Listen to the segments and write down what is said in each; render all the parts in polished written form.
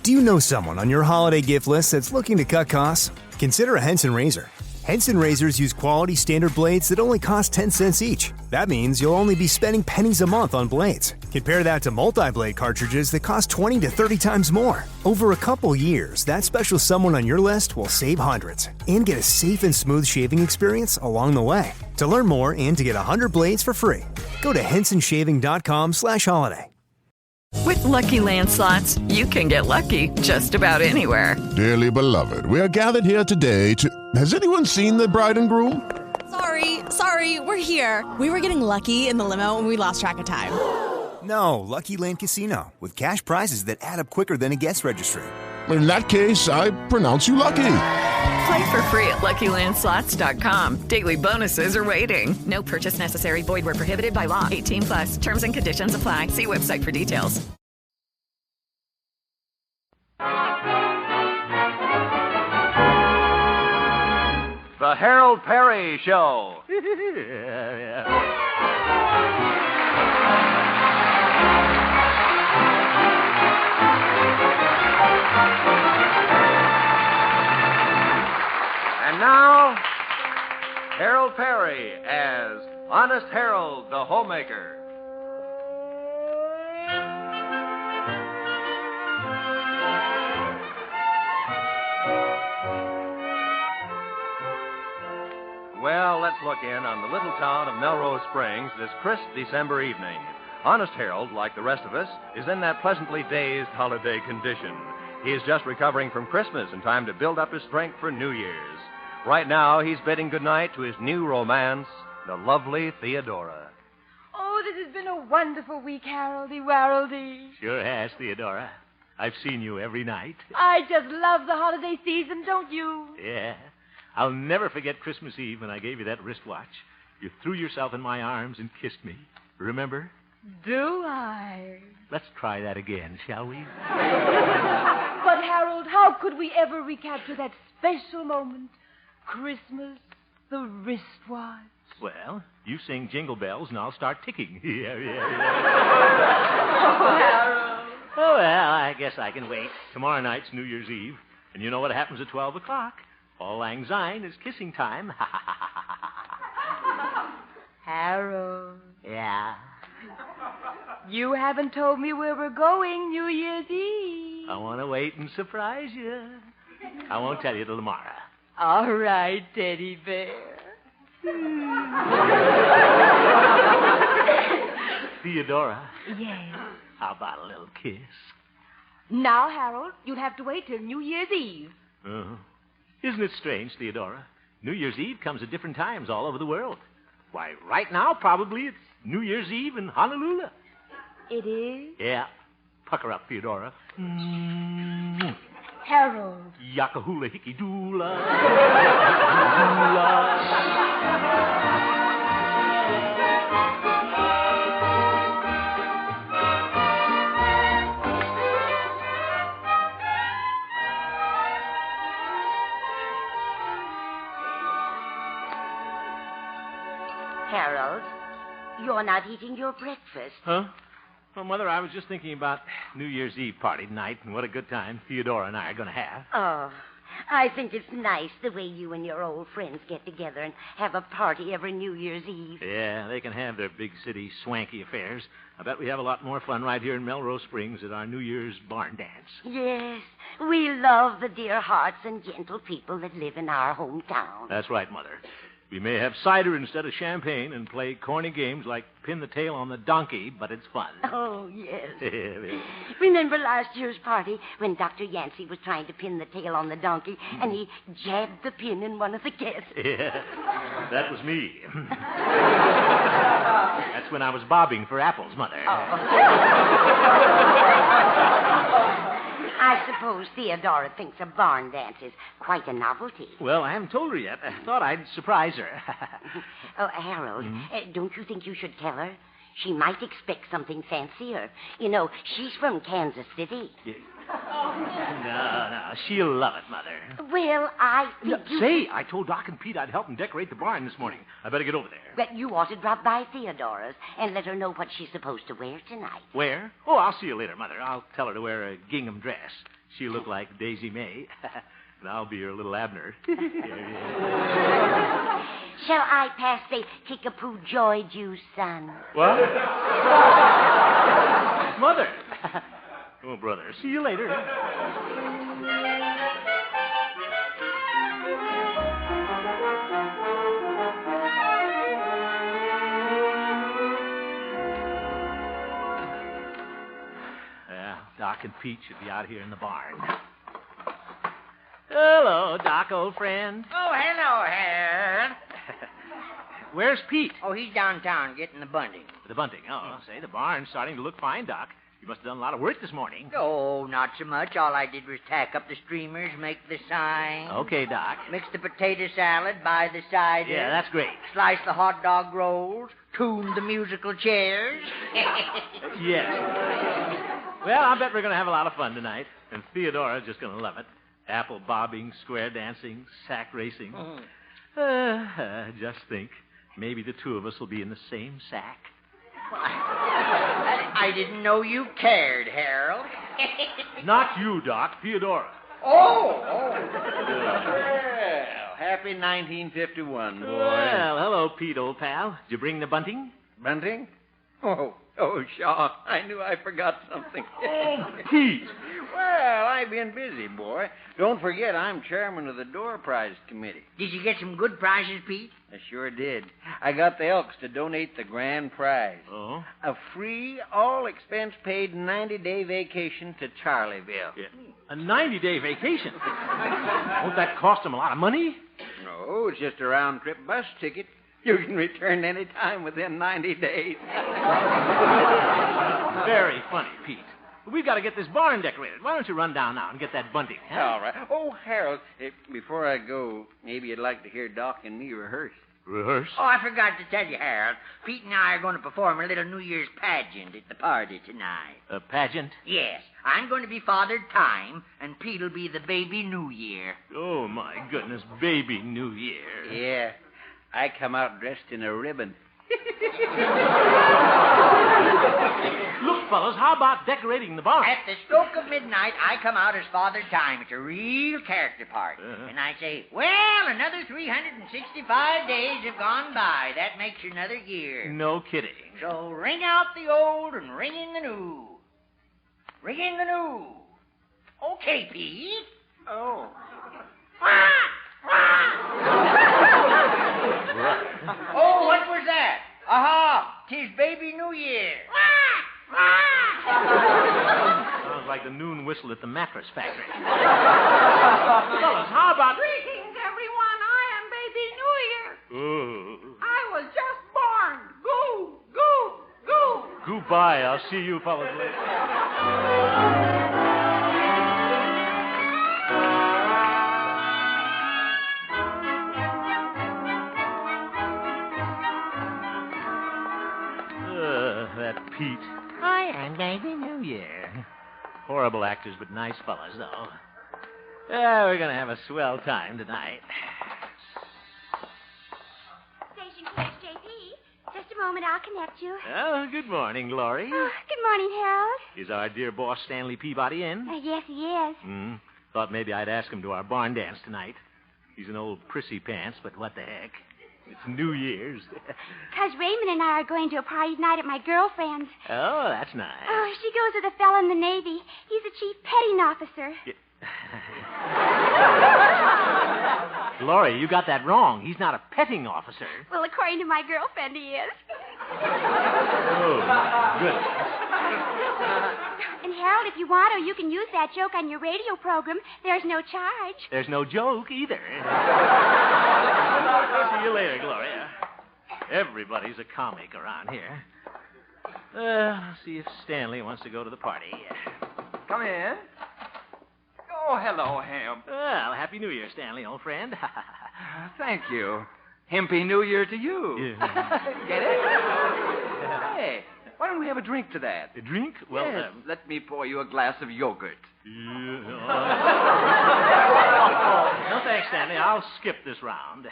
Do you know someone on your holiday gift list that's looking to cut costs? Consider a Henson razor. Henson razors use quality standard blades that only cost 10 cents each. That means you'll only be spending pennies a month on blades. Compare that to multi-blade cartridges that cost 20 to 30 times more. Over a couple years, that special someone on your list will save hundreds and get a safe and smooth shaving experience along the way. To learn more and to get 100 blades for free, go to hensonshaving.com/holiday. With Lucky Land Slots, you can get lucky just about anywhere. Dearly beloved, we are gathered here today to... Has anyone seen the bride and groom? Sorry, we're here. We were getting lucky in the limo and we lost track of time. No, Lucky Land Casino, with cash prizes that add up quicker than a guest registry. In that case, I pronounce you lucky. Play for free at LuckyLandSlots.com. Daily bonuses are waiting. No purchase necessary. Void where prohibited by law. 18+. Terms and conditions apply. See website for details. The Harold Perry Show. And now, Harold Perry as Honest Harold, the Homemaker. Well, let's look in on the little town of Melrose Springs this crisp December evening. Honest Harold, like the rest of us, is in that pleasantly dazed holiday condition. He is just recovering from Christmas in time to build up his strength for New Year's. Right now, he's bidding goodnight to his new romance, the lovely Theodora. Oh, this has been a wonderful week, Haroldy Waroldy. Sure has, Theodora. I've seen you every night. I just love the holiday season, don't you? Yeah. I'll never forget Christmas Eve when I gave you that wristwatch. You threw yourself in my arms and kissed me. Remember? Do I? Let's try that again, shall we? But, Harold, how could we ever recapture that special moment? Christmas, the wristwatch. Well, you sing Jingle Bells and I'll start ticking. Yeah. Oh, Harold. Oh, well, I guess I can wait. Tomorrow night's New Year's Eve, and you know what happens at 12 o'clock. Auld Lang Syne is kissing time. Harold. Yeah. You haven't told me where we're going New Year's Eve. I want to wait and surprise you. I won't tell you till tomorrow. All right, Teddy Bear. Theodora. Yes. How about a little kiss? Now, Harold, you'll have to wait till New Year's Eve. Uh-huh. Isn't it strange, Theodora? New Year's Eve comes at different times all over the world. Why, right now, probably it's New Year's Eve in Honolulu. It is? Yeah. Pucker up, Theodora. Harold. Yakahula hickey doola. Harold, you're not eating your breakfast. Huh? Well, Mother, I was just thinking about New Year's Eve party tonight and what a good time Theodora and I are going to have. Oh, I think it's nice the way you and your old friends get together and have a party every New Year's Eve. Yeah, they can have their big city swanky affairs. I bet we have a lot more fun right here in Melrose Springs at our New Year's barn dance. Yes, we love the dear hearts and gentle people that live in our hometown. That's right, Mother. We may have cider instead of champagne and play corny games like pin the tail on the donkey, but it's fun. Oh, yes. Remember last year's party when Dr. Yancey was trying to pin the tail on the donkey and he jabbed the pin in one of the guests? Yeah, that was me. That's when I was bobbing for apples, Mother. I suppose Theodora thinks a barn dance is quite a novelty. Well, I haven't told her yet. I thought I'd surprise her. Oh, Harold, don't you think you should tell her? She might expect something fancier. You know, she's from Kansas City. No, she'll love it, Mother. Well, Say, I told Doc and Pete I'd help them decorate the barn this morning. I better get over there. But you ought to drop by Theodora's and let her know what she's supposed to wear tonight. Where? Oh, I'll see you later, Mother. I'll tell her to wear a gingham dress. She'll look like Daisy May. And I'll be her little Abner. Shall I pass the Kickapoo Joy Juice, son? What? Mother. Oh, brother. See you later. Yeah, Doc and Pete should be out here in the barn. Hello, Doc, old friend. Oh, hello, Harold. Where's Pete? Oh, he's downtown getting the bunting. The bunting. Oh, say, the barn's starting to look fine, Doc. You must have done a lot of work this morning. Oh, not so much. All I did was tack up the streamers, make the sign. Okay, Doc. Mix the potato salad, buy the cider. Yeah, that's great. Slice the hot dog rolls, tune the musical chairs. Yes. Well, I bet we're going to have a lot of fun tonight. And Theodora's just going to love it. Apple bobbing, square dancing, sack racing. Just think. Maybe the two of us will be in the same sack. I didn't know you cared, Harold. Not you, Doc. Theodora. Oh. Well, happy 1951, boy. Well, hello, Pete, old pal. Did you bring the bunting? Bunting? Oh, Shaw, I knew I forgot something. Oh, Pete. Well, I've been busy, boy. Don't forget I'm chairman of the door prize committee. Did you get some good prizes, Pete? I sure did. I got the Elks to donate the grand prize. Oh? A free, all-expense-paid 90-day vacation to Charlieville. Yeah. A 90-day vacation? Won't that cost them a lot of money? No, it's just a round-trip bus ticket. You can return any time within 90 days. Very funny, Pete. We've got to get this barn decorated. Why don't you run down now and get that bunting, huh? All right. Oh, Harold, before I go, maybe you'd like to hear Doc and me rehearse. Rehearse? Oh, I forgot to tell you, Harold. Pete and I are going to perform a little New Year's pageant at the party tonight. A pageant? Yes. I'm going to be Father Time, and Pete'll be the baby New Year. Oh, my goodness, baby New Year. Yeah. I come out dressed in a ribbon. Look, fellas, how about decorating the barn? At the stroke of midnight, I come out as Father Time. It's a real character part. And I say, well, another 365 days have gone by. That makes another year. No kidding. So ring out the old and ring in the new. Ring in the new. Okay, Pete. Oh. Oh, what was that? Aha! 'Tis baby New Year. Sounds like the noon whistle at the mattress factory. Fellas, how about... Greetings, everyone. I am baby New Year. Oh. I was just born. Goo, goo, goo. Goodbye. I'll see you fellas later. That Pete. Hi, I'm baby New Year. Horrible actors, but nice fellas, though. Yeah, we're going to have a swell time tonight. Station connect, J.P. Just a moment, I'll connect you. Oh, good morning, Glory. Oh, good morning, Harold. Is our dear boss Stanley Peabody in? Yes, he is. Thought maybe I'd ask him to our barn dance tonight. He's an old prissy pants, but what the heck? It's New Year's. Because Raymond and I are going to a party tonight at my girlfriend's. Oh, that's nice. Oh, she goes with a fellow in the Navy. He's a chief petting officer. Glory, you got that wrong. He's not a petting officer. Well, according to my girlfriend, he is. Oh, good. And Harold, if you want to, you can use that joke on your radio program. There's no charge. There's no joke either. See you later, Gloria. Everybody's a comic around here. Let's see if Stanley wants to go to the party. Come in. Oh, hello, Hemp. Well, Happy New Year, Stanley, old friend. Thank you. Happy New Year to you. Yeah. Get it? Hey, Why don't we have a drink to that? A drink? Well, yes, let me pour you a glass of yogurt. No, thanks, Stanley. I'll skip this round.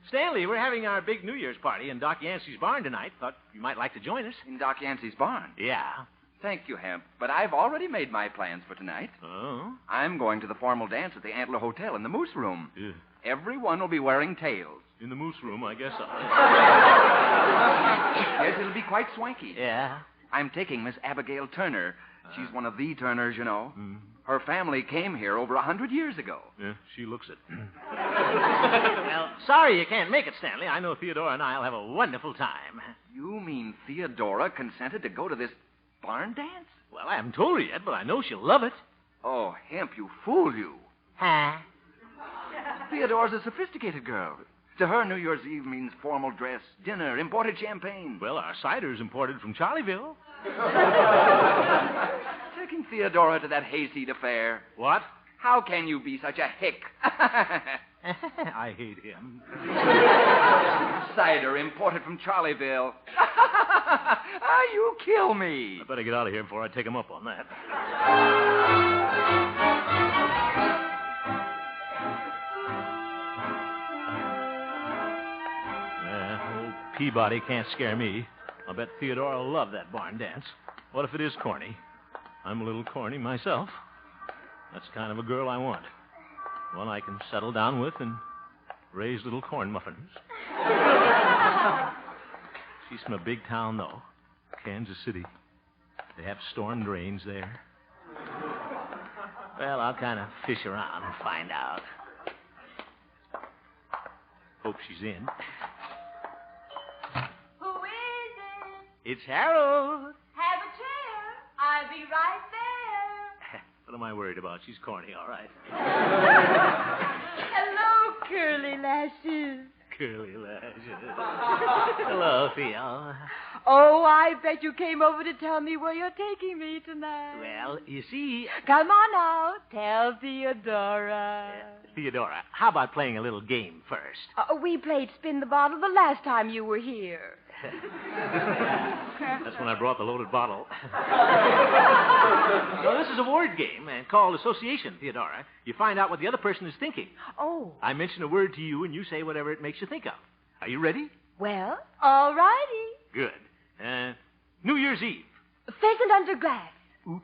Stanley, we're having our big New Year's party in Doc Yancey's barn tonight. Thought you might like to join us. In Doc Yancey's barn? Yeah. Thank you, Hemp, but I've already made my plans for tonight. Oh? I'm going to the formal dance at the Antler Hotel in the Moose Room. Everyone will be wearing tails. In the Moose Room, I guess so. Yes, it'll be quite swanky. Yeah? I'm taking Miss Abigail Turner. She's one of the Turners, you know. Her family came here over 100 years ago. Yeah, she looks it. Well, sorry you can't make it, Stanley. I know Theodora and I'll have a wonderful time. You mean Theodora consented to go to this barn dance? Well, I haven't told her yet, but I know she'll love it. Oh, Hemp, you fool you. Huh? Theodora's a sophisticated girl. To her, New Year's Eve means formal dress, dinner, imported champagne. Well, our cider's imported from Charlieville. Taking Theodora to that hayseed affair. What? How can you be such a hick? I hate him. Cider imported from Charlieville. You kill me. I better get out of here before I take him up on that. Old Peabody can't scare me. I'll bet Theodora will love that barn dance. What if it is corny? I'm a little corny myself. That's the kind of a girl I want. One I can settle down with and raise little corn muffins. She's from a big town, though. Kansas City. They have storm drains there. Well, I'll kind of fish around and find out. Hope she's in. Who is it? It's Harold. Have a chair. I'll be right there. What am I worried about? She's corny, all right. Hello, curly lashes. Curly lashes. Hello, Theo. Oh, I bet you came over to tell me where you're taking me tonight. Well, you see... Come on now. Tell Theodora. Theodora, how about playing a little game first? We played Spin the Bottle the last time you were here. That's when I brought the loaded bottle. No, this is a word game called association, Theodora. You find out what the other person is thinking. Oh. I mention a word to you, and you say whatever it makes you think of. Are you ready? Well, all righty. Good. New Year's Eve. Pheasant under glass. Oop.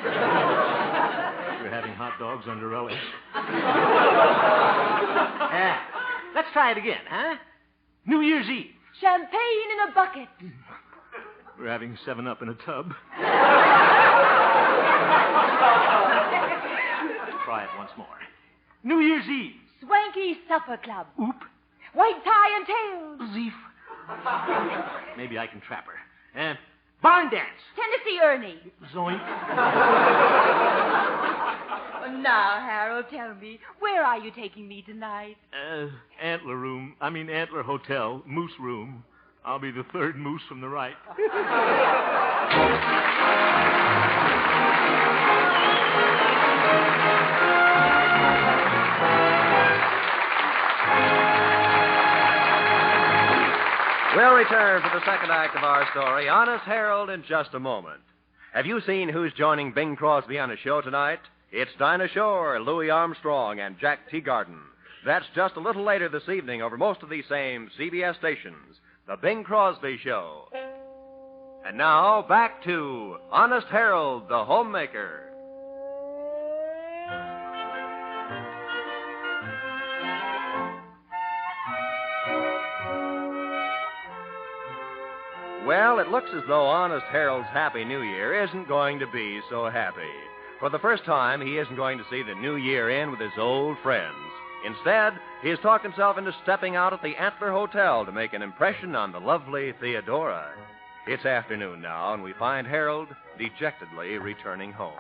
We're having hot dogs under relish. Let's try it again, huh? New Year's Eve. Champagne in a bucket. We're having 7-Up in a tub. Try it once more. New Year's Eve. Swanky Supper Club. Oop. White tie and tails. Zeef. Maybe I can trap her. Barn dance. Tennessee Ernie. Zoink. Now, Harold, tell me, where are you taking me tonight? Antler Hotel, Moose Room. I'll be the third moose from the right. We'll return for the second act of our story, Honest Harold, in just a moment. Have you seen who's joining Bing Crosby on his show tonight? It's Dinah Shore, Louis Armstrong, and Jack Teagarden. That's just a little later this evening over most of these same CBS stations. The Bing Crosby Show. And now, back to Honest Harold, the homemaker. Well, it looks as though Honest Harold's Happy New Year isn't going to be so happy. For the first time, he isn't going to see the new year in with his old friends. Instead, he has talked himself into stepping out at the Antler Hotel to make an impression on the lovely Theodora. It's afternoon now, and we find Harold dejectedly returning home.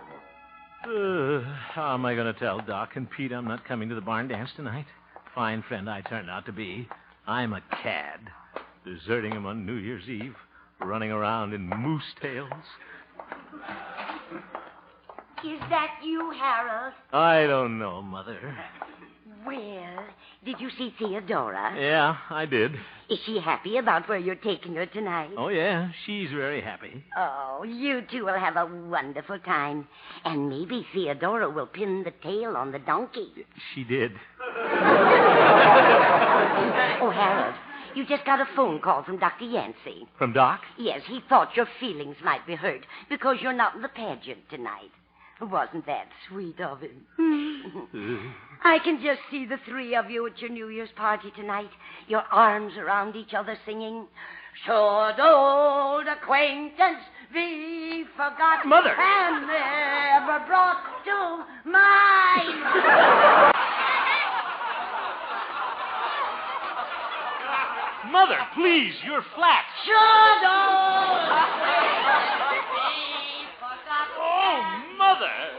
How am I going to tell Doc and Pete I'm not coming to the barn dance tonight? Fine friend I turned out to be. I'm a cad. Deserting him on New Year's Eve. Running around in moose tails. Is that you, Harold? I don't know, Mother. Well, did you see Theodora? Yeah, I did. Is she happy about where you're taking her tonight? Oh, yeah, she's very happy. Oh, you two will have a wonderful time. And maybe Theodora will pin the tail on the donkey. She did. Oh, Harold, you just got a phone call from Dr. Yancey. From Doc? Yes, he thought your feelings might be hurt because you're not in the pageant tonight. Wasn't that sweet of him? I can just see the three of you at your New Year's party tonight, your arms around each other singing, "Should old acquaintance be forgot Mother! and never brought to mind." Mother, please, you're flat. Should old acquaintance be forgot. Oh, Mother!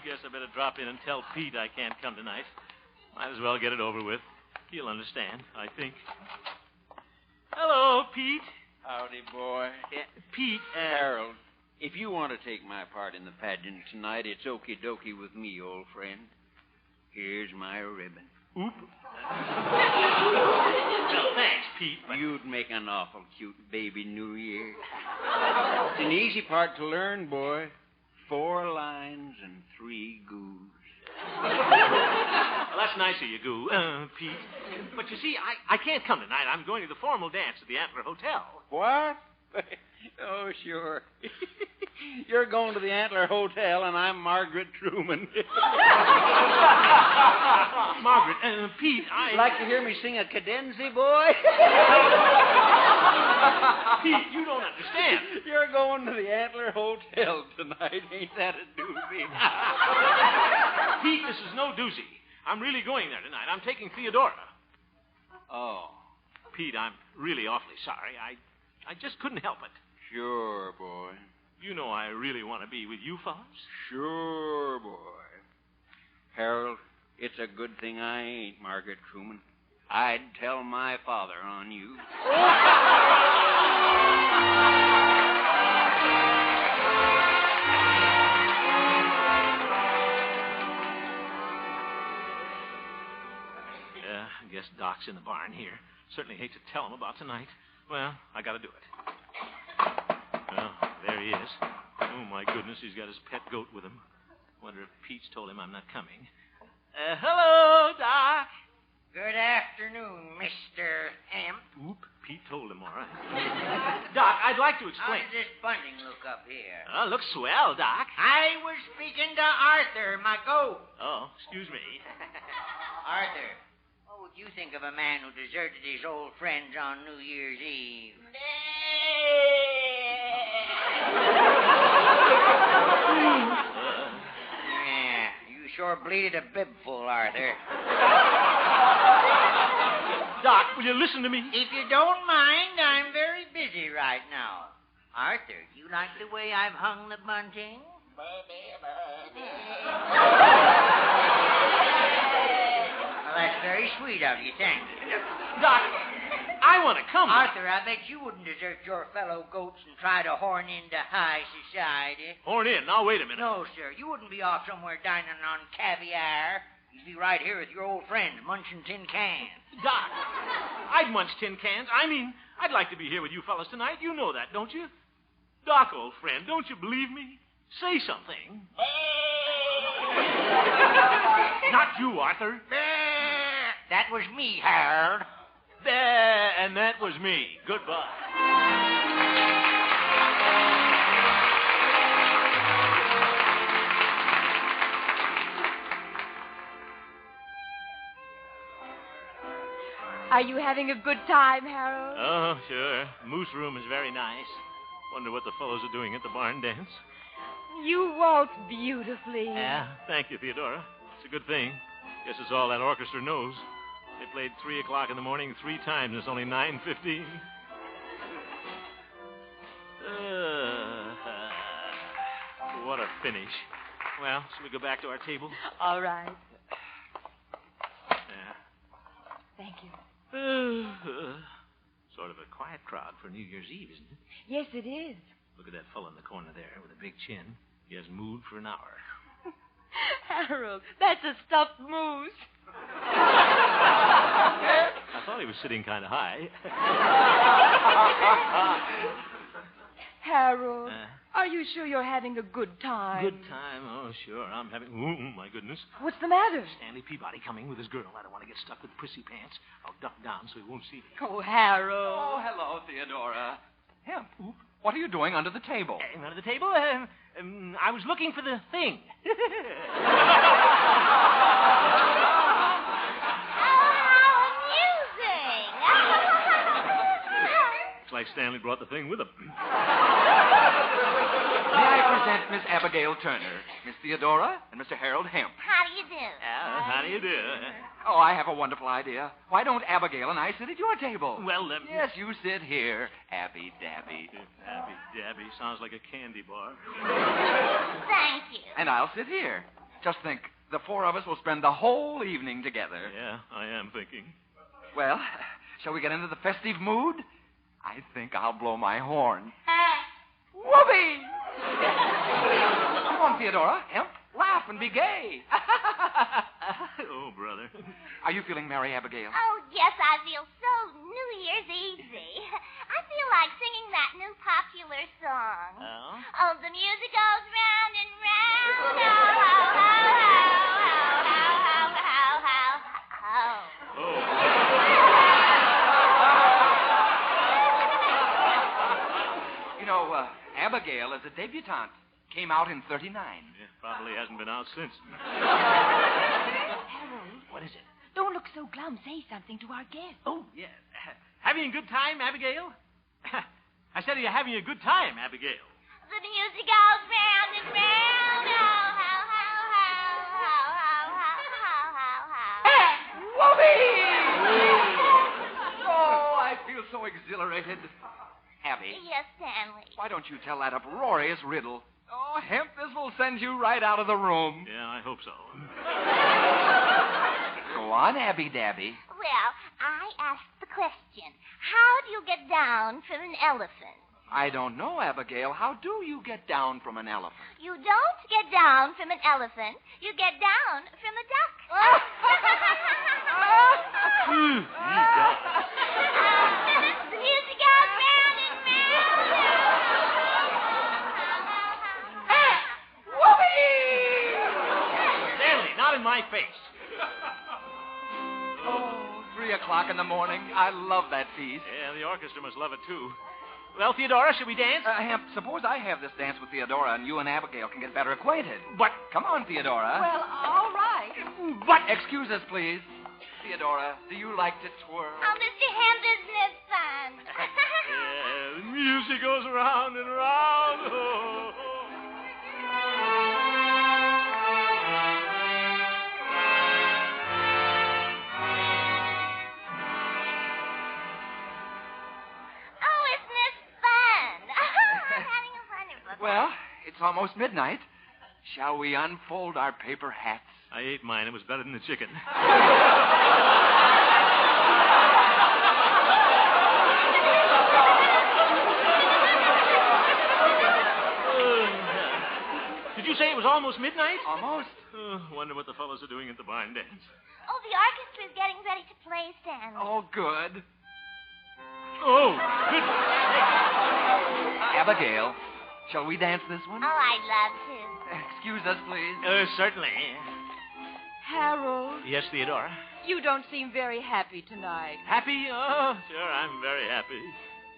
Guess I better drop in and tell Pete I can't come tonight. Might as well get it over with. He'll understand, I think. Hello, Pete. Howdy, boy. Pete, Harold, if you want to take my part in the pageant tonight, it's okie dokie with me, old friend. Here's my ribbon. Oop. Well, thanks, Pete, but... You'd make an awful cute baby New Year. It's an easy part to learn, boy. 4 lines and 3 goos. Well, that's nice of you, Goo, Pete. But you see, I can't come tonight. I'm going to the formal dance at the Antler Hotel. What? Oh, sure. You're going to the Antler Hotel, and I'm Margaret Truman. Margaret, Pete, Like to hear me sing a cadenza, boy? Pete, you don't understand. You're going to the Antler Hotel tonight. Ain't that a doozy? Pete, this is no doozy. I'm really going there tonight. I'm taking Theodora. Oh. Pete, I'm really awfully sorry. I just couldn't help it. Sure, boy. You know I really want to be with you fellas. Sure, boy. Harold, it's a good thing I ain't Margaret Truman. I'd tell my father on you. Yeah, I guess Doc's in the barn here. Certainly hate to tell him about tonight. Well, I got to do it. Well, there he is. Oh, my goodness, he's got his pet goat with him. Wonder if Pete's told him I'm not coming. Hello, Doc. Good afternoon, Mr. M. Oop, Pete told him, all right. Doc, I'd like to explain. How does this bunting look up here? Looks swell, Doc. I was speaking to Arthur, my goat. Oh, excuse me. Arthur, what would you think of a man who deserted his old friends on New Year's Eve? Yeah, you sure bleeded a bibful, Arthur. Doc, will you listen to me? If you don't mind, I'm very busy right now. Arthur, you like the way I've hung the bunting? Well, that's very sweet of you, thank you. Doc, I want to come. Arthur, I bet you wouldn't desert your fellow goats and try to horn into high society. Horn in. Now, wait a minute. No, sir. You wouldn't be off somewhere dining on caviar. You'd be right here with your old friends, munching tin cans. Doc, I'd munch tin cans. I mean, I'd like to be here with you fellas tonight. You know that, don't you? Doc, old friend, don't you believe me? Say something. Not you, Arthur. That was me, Harold. And that was me. Goodbye. Are you having a good time, Harold? Oh, sure. Moose room is very nice. Wonder what the fellows are doing at the barn dance. You waltz beautifully. Yeah, thank you, Theodora. It's a good thing. Guess it's all that orchestra knows. They played 3 o'clock in the morning 3 times. It's only 9:15. What a finish. Well, shall we go back to our table? All right. Yeah. Thank you. Sort of a quiet crowd for New Year's Eve, isn't it? Yes, it is. Look at that fellow in the corner there with a big chin. He has mood for an hour. Harold, that's a stuffed moose. I thought he was sitting kind of high. Harold, are you sure you're having a good time? Good time? Oh, sure. I'm having... Oh, my goodness. What's the matter? Stanley Peabody coming with his girl. I don't want to get stuck with prissy pants. I'll duck down so he won't see me. Oh, Harold. Oh, hello, Theodora. Hemp, what are you doing under the table? Under the table? I was looking for the thing. Looks like Stanley brought the thing with him. May I present Miss Abigail Turner, Miss Theodora, and Mr. Harold Hemp. How do you do? How do you do? Oh, I have a wonderful idea. Why don't Abigail and I sit at your table? Well, Yes, you sit here, Abby Dabby. Abby Dabby sounds like a candy bar. Thank you. And I'll sit here. Just think, the four of us will spend the whole evening together. Yeah, I am thinking. Well, shall we get into the festive mood? I think I'll blow my horn. Whoopee! Come on, Theodora. Hemp, laugh and be gay. Oh, brother. Are you feeling merry, Abigail? Oh, yes, I feel so New Year's Eve-y. I feel like singing that new popular song. Oh? Oh, the music goes round and round. Oh, ho, ho, ho, ho, ho, ho, ho, ho. You know, Abigail is a debutante. Came out in 39. Yeah, probably hasn't been out since. Harold. What is it? Don't look so glum. Say something to our guest. Oh, yeah. Having a good time, Abigail? I said, are you having a good time, Abigail? The music goes round and round. Oh, ho, ho, ho, ho, ho, ho, ho, ho. Whoopee! Oh, I feel so exhilarated. Abby. Yes, Stanley. Why don't you tell that uproarious riddle? Oh, Hemp, this will send you right out of the room. Yeah, I hope so. Go on, Abby Dabby. Well, I asked the question, how do you get down from an elephant? I don't know, Abigail. How do you get down from an elephant? You don't get down from an elephant. You get down from a duck. The music goes round and round. Stanley, not in my face. Oh, 3 o'clock in the morning. I love that piece. Yeah, the orchestra must love it, too. Well, Theodora, should we dance? Hemp, suppose I have this dance with Theodora and you and Abigail can get better acquainted. But... Come on, Theodora. Well, all right. But... Excuse us, please. Theodora, do you like to twirl? Oh, Mr. Hemp, isn't it fun? Yeah, the music goes round and round. Oh. Well, it's almost midnight. Shall we unfold our paper hats? I ate mine. It was better than the chicken. Did you say it was almost midnight? Almost. Wonder what the fellows are doing at the barn dance. Oh, the orchestra's getting ready to play, Stanley. Oh, good. Oh, good. Abigail, shall we dance this one? Oh, I'd love to. Excuse us, please. Certainly. Harold. Yes, Theodora? You don't seem very happy tonight. Happy? Oh, sure, I'm very happy.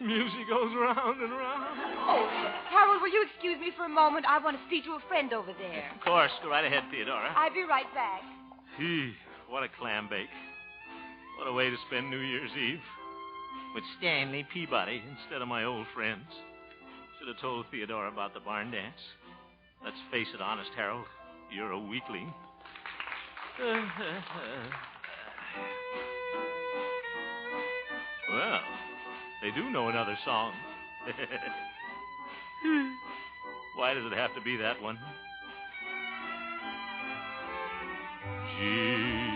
Music goes round and round. Oh, Harold, will you excuse me for a moment? I want to speak to a friend over there. Of course. Go right ahead, Theodora. I'll be right back. Gee, what a clam bake. What a way to spend New Year's Eve. With Stanley Peabody instead of my old friends. Should have told Theodora about the barn dance. Let's face it, honest Harold, you're a weakling. Well, they do know another song. Why does it have to be that one? Gee,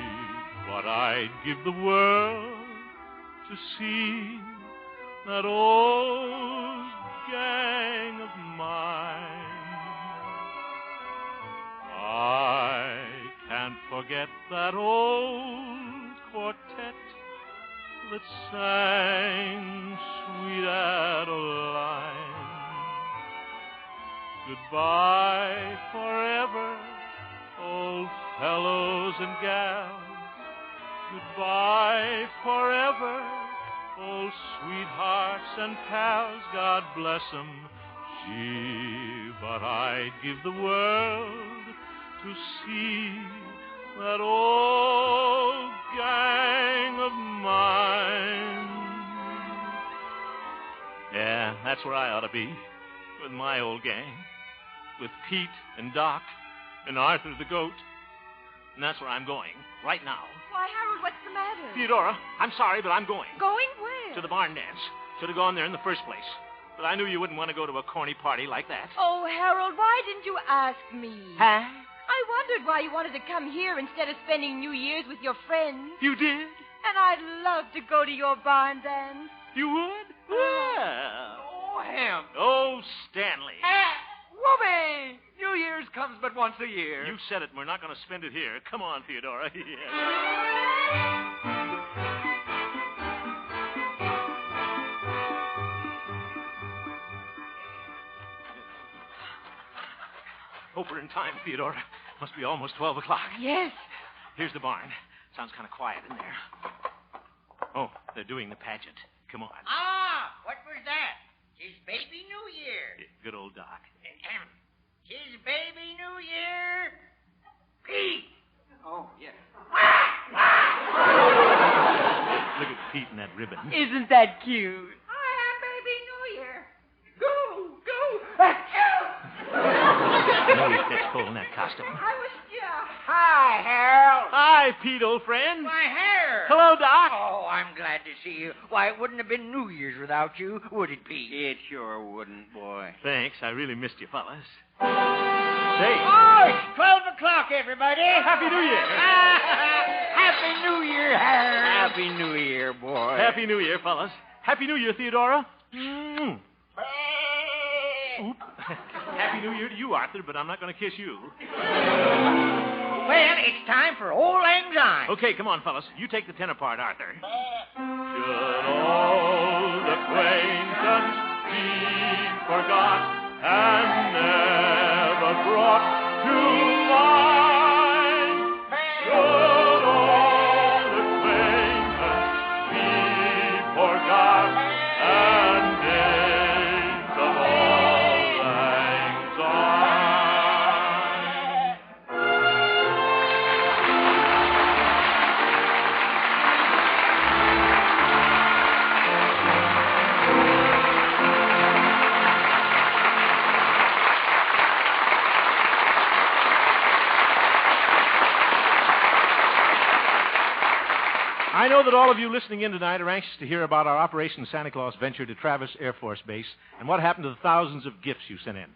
what I'd give the world to see that old gang of mine. I can't forget that old quartet that sang Sweet Adeline. Goodbye forever, old fellows and gals. Goodbye forever, old sweethearts and pals. God bless 'em, gee, but I'd give the world to see that old gang of mine. Yeah, that's where I ought to be, with my old gang, with Pete and Doc and Arthur the goat. And that's where I'm going, right now. Why, Harold, what's the matter? Theodora, I'm sorry, but I'm going. Going where? To the barn dance. Should have gone there in the first place. But I knew you wouldn't want to go to a corny party like that. Oh, Harold, why didn't you ask me? Huh? I wondered why you wanted to come here instead of spending New Year's with your friends. You did? And I'd love to go to your barn dance. You would? Well. Oh, Hemp. Oh, Stanley. Whoopee! New Year's comes but once a year. You said it, and we're not going to spend it here. Come on, Theodora. Hope we're in time, Theodora. Must be almost 12 o'clock. Yes. Here's the barn. Sounds kind of quiet in there. Oh, they're doing the pageant. Come on. Ah, what was that? 'Tis Baby New Year. Good old Doc. 'Tis Baby New Year. Pete. Oh, yes. Look at Pete and that ribbon. Isn't that cute? Hi, Baby New Year. Go, go. No, that's cold in that costume. I was Hi, Harold. Hi, Pete, old friend. Why, Harold. Hello, Doc. Oh, I'm glad to see you. Why, it wouldn't have been New Year's without you, would it, Pete? It sure wouldn't, boy. Thanks. I really missed you, fellas. Say. Oh, it's 12 o'clock, everybody. Happy New Year. Happy New Year, Harold. Happy New Year, boy. Happy New Year, fellas. Happy New Year, Theodora. Oop. Happy New Year to you, Arthur, but I'm not going to kiss you. Well, it's time for Old Lang Syne. Okay, come on, fellas. You take the tenor part, Arthur. Should old acquaintance be forgot and never brought to mind? Should old acquaintance be forgot and days of Auld Lang Syne? I know that all of you listening in tonight are anxious to hear about our Operation Santa Claus venture to Travis Air Force Base and what happened to the thousands of gifts you sent in.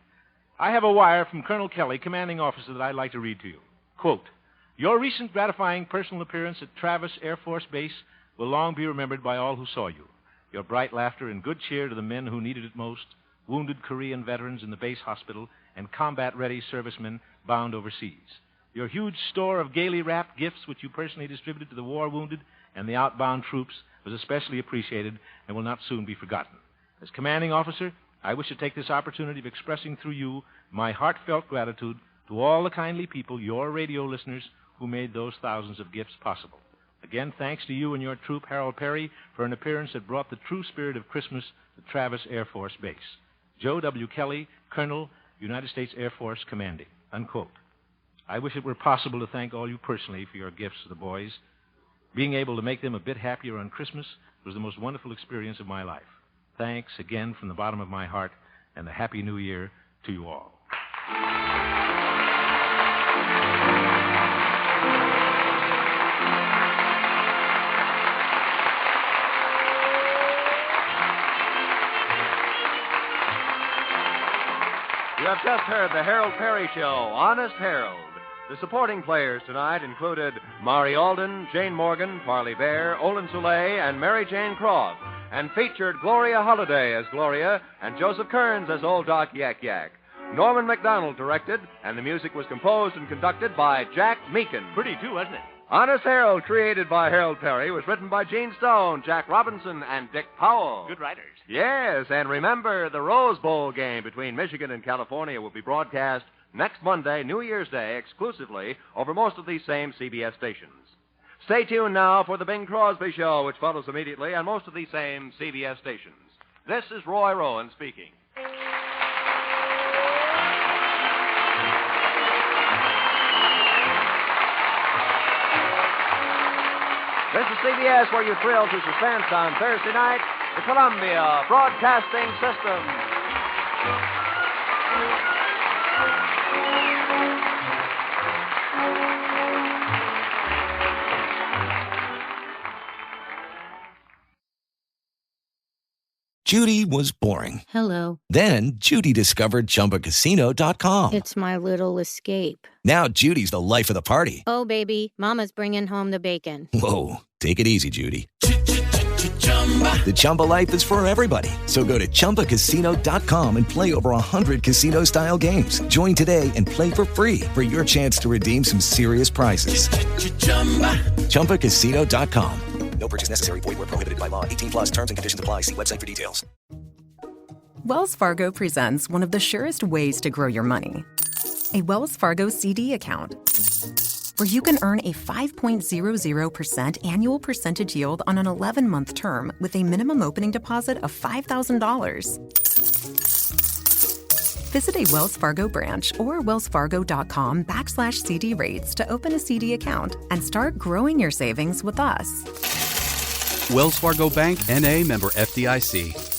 I have a wire from Colonel Kelly, commanding officer, that I'd like to read to you. Quote, "Your recent gratifying personal appearance at Travis Air Force Base will long be remembered by all who saw you. Your bright laughter and good cheer to the men who needed it most, wounded Korean veterans in the base hospital, and combat-ready servicemen bound overseas. Your huge store of gaily wrapped gifts, which you personally distributed to the war-wounded and the outbound troops, was especially appreciated and will not soon be forgotten. As commanding officer, I wish to take this opportunity of expressing through you my heartfelt gratitude to all the kindly people, your radio listeners, who made those thousands of gifts possible. Again, thanks to you and your troop, Harold Perry, for an appearance that brought the true spirit of Christmas to Travis Air Force Base. Joe W. Kelly, Colonel, United States Air Force Commanding." Unquote. I wish it were possible to thank all you personally for your gifts to the boys. Being able to make them a bit happier on Christmas was the most wonderful experience of my life. Thanks again from the bottom of my heart, and a Happy New Year to you all. You have just heard the Harold Perry Show, Honest Harold. The supporting players tonight included Mari Alden, Jane Morgan, Parley Bear, Olin Soule, and Mary Jane Croft. and featured Gloria Holliday as Gloria and Joseph Kearns as Old Doc Yak Yak. Norman MacDonald directed, and the music was composed and conducted by Jack Meakin. Pretty, too, wasn't it? Honest Harold, created by Harold Perry, was written by Gene Stone, Jack Robinson, and Dick Powell. Good writers. Yes, and remember, the Rose Bowl game between Michigan and California will be broadcast next Monday, New Year's Day, exclusively over most of these same CBS stations. Stay tuned now for the Bing Crosby Show, which follows immediately on most of these same CBS stations. This is Roy Rowan speaking. This is CBS, where you thrill to suspense on Thursday night, the Columbia Broadcasting System. Judy was boring. Hello. Then Judy discovered ChumbaCasino.com. It's my little escape. Now Judy's the life of the party. Oh, baby, mama's bringing home the bacon. Whoa, take it easy, Judy. The Chumba life is for everybody. So go to ChumbaCasino.com and play over 100 casino-style games. Join today and play for free for your chance to redeem some serious prizes. ChumbaCasino.com. No purchase necessary. Void where prohibited by law. 18 plus terms and conditions apply. See website for details. Wells Fargo presents one of the surest ways to grow your money. A Wells Fargo CD account, where you can earn a 5.00% annual percentage yield on an 11-month term with a minimum opening deposit of $5,000. Visit a Wells Fargo branch or wellsfargo.com/CD rates to open a CD account and start growing your savings with us. Wells Fargo Bank, N.A., member FDIC.